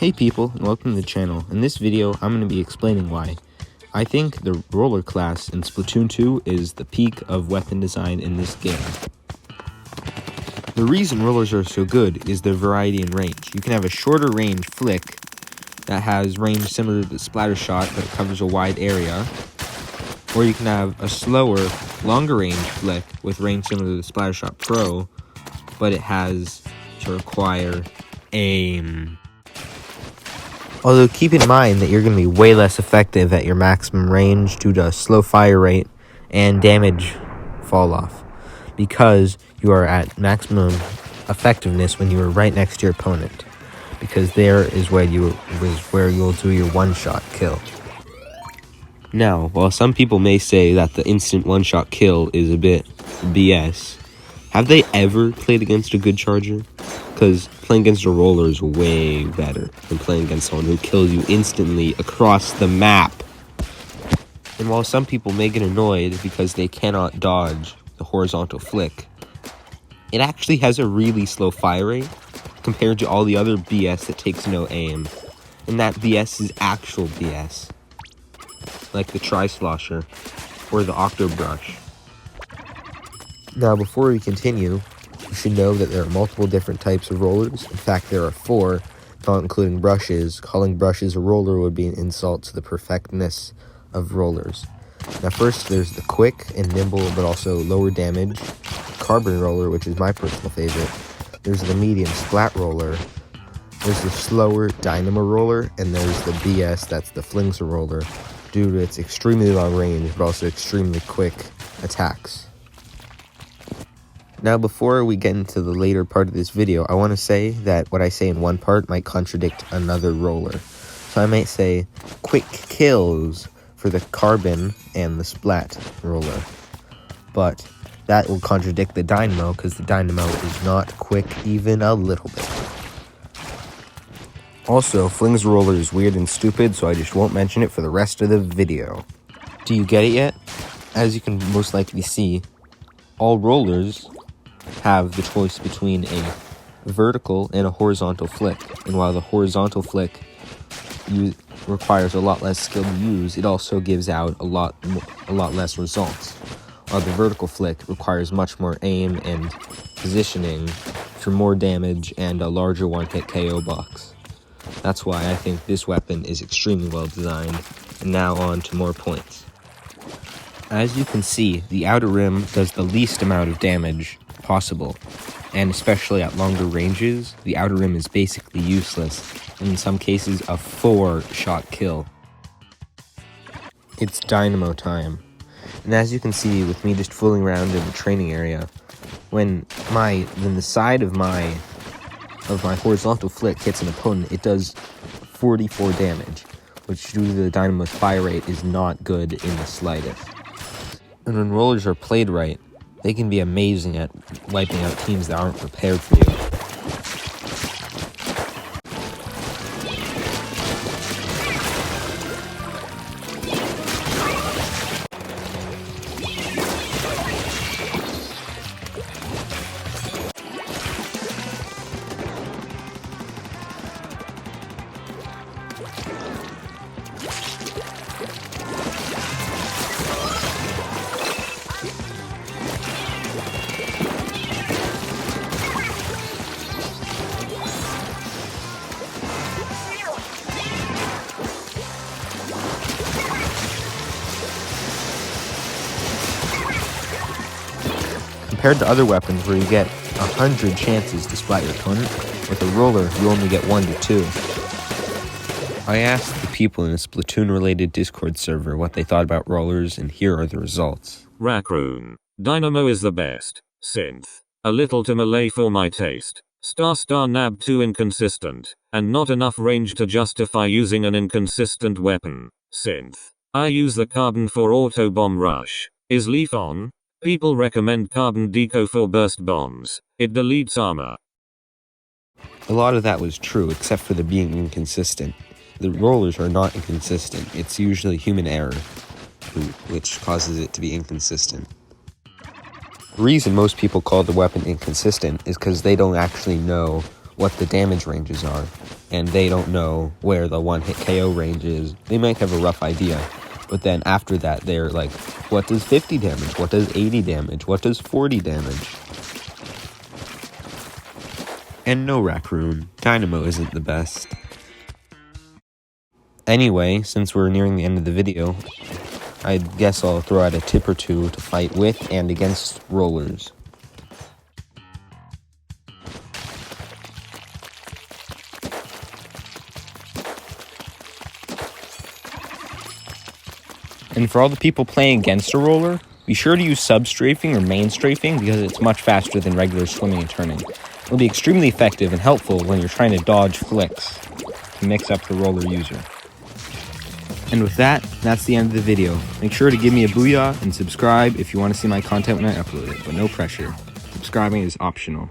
Hey people, and welcome to the channel. In this video, I'm going to be explaining why I think the roller class in Splatoon 2 is the peak of weapon design in this game. The reason rollers are so good is their variety in range. You can have a shorter range flick that has range similar to the splatter shot, but it covers a wide area. Or you can have a slower, longer range flick with range similar to the splatter shot pro, but it has to require aim. Although keep in mind that you're going to be way less effective at your maximum range due to slow fire rate and damage fall off, because you are at maximum effectiveness when you are right next to your opponent, because there is where you'll do your one-shot kill. Now, while some people may say that the instant one-shot kill is a bit BS, have they ever played against a good charger? Because playing against a roller is way better than playing against someone who kills you instantly across the map. And while some people may get annoyed because they cannot dodge the horizontal flick, it actually has a really slow fire rate compared to all the other BS that takes no aim. And that BS is actual BS, like the Tri-Slosher or the Octobrush. Now, before we continue, you should know that there are multiple different types of rollers. In fact, there are 4, not including brushes. Calling brushes a roller would be an insult to the perfectness of rollers. Now, first, there's the quick and nimble, but also lower damage carbon roller, which is my personal favorite. There's the medium splat roller. There's the slower dynamo roller, and there's the BS, that's the flingser roller, due to its extremely long range, but also extremely quick attacks. Now, before we get into the later part of this video, I want to say that what I say in one part might contradict another roller. So I might say quick kills for the carbon and the splat roller. But that will contradict the dynamo, because the dynamo is not quick even a little bit. Also, Fling's roller is weird and stupid, so I just won't mention it for the rest of the video. Do you get it yet? As you can most likely see, all rollers have the choice between a vertical and a horizontal flick, and while the horizontal flick requires a lot less skill to use, it also gives out a lot less results, while the vertical flick requires much more aim and positioning for more damage and a larger one-hit KO box. That's why I think this weapon is extremely well designed. And now on to more points. As you can see, the outer rim does the least amount of damage possible, and especially at longer ranges, the outer rim is basically useless, and in some cases a 4-shot kill. It's dynamo time, and as you can see with me just fooling around in the training area, when the side of my horizontal flick hits an opponent, it does 44 damage, which due to the dynamo's fire rate is not good in the slightest. And when rollers are played right, they can be amazing at wiping out teams that aren't prepared for you. Compared to other weapons where you get 100 chances to splat your opponent, with a roller you only get 1 to 2. I asked the people in a Splatoon-related Discord server what they thought about rollers, and here are the results. Raccoon. Dynamo is the best. Synth. A little too melee for my taste. Nab too inconsistent, and not enough range to justify using an inconsistent weapon. Synth. I use the carbon for auto bomb rush. Is Leaf on? People recommend carbon deco for burst bombs. It deletes armor. A lot of that was true, except for the being inconsistent. The rollers are not inconsistent. It's usually human error, which causes it to be inconsistent. The reason most people call the weapon inconsistent is because they don't actually know what the damage ranges are, and they don't know where the one-hit KO range is. They might have a rough idea, but then after that, they're like, what does 50 damage? What does 80 damage? What does 40 damage? And no, Raccoon, Dynamo isn't the best. Anyway, since we're nearing the end of the video, I guess I'll throw out a tip or two to fight with and against rollers. And for all the people playing against a roller, be sure to use sub-strafing or main strafing because it's much faster than regular swimming and turning. It'll be extremely effective and helpful when you're trying to dodge flicks to mix up the roller user. And with that, that's the end of the video. Make sure to give me a booyah and subscribe if you want to see my content when I upload it, but no pressure. Subscribing is optional.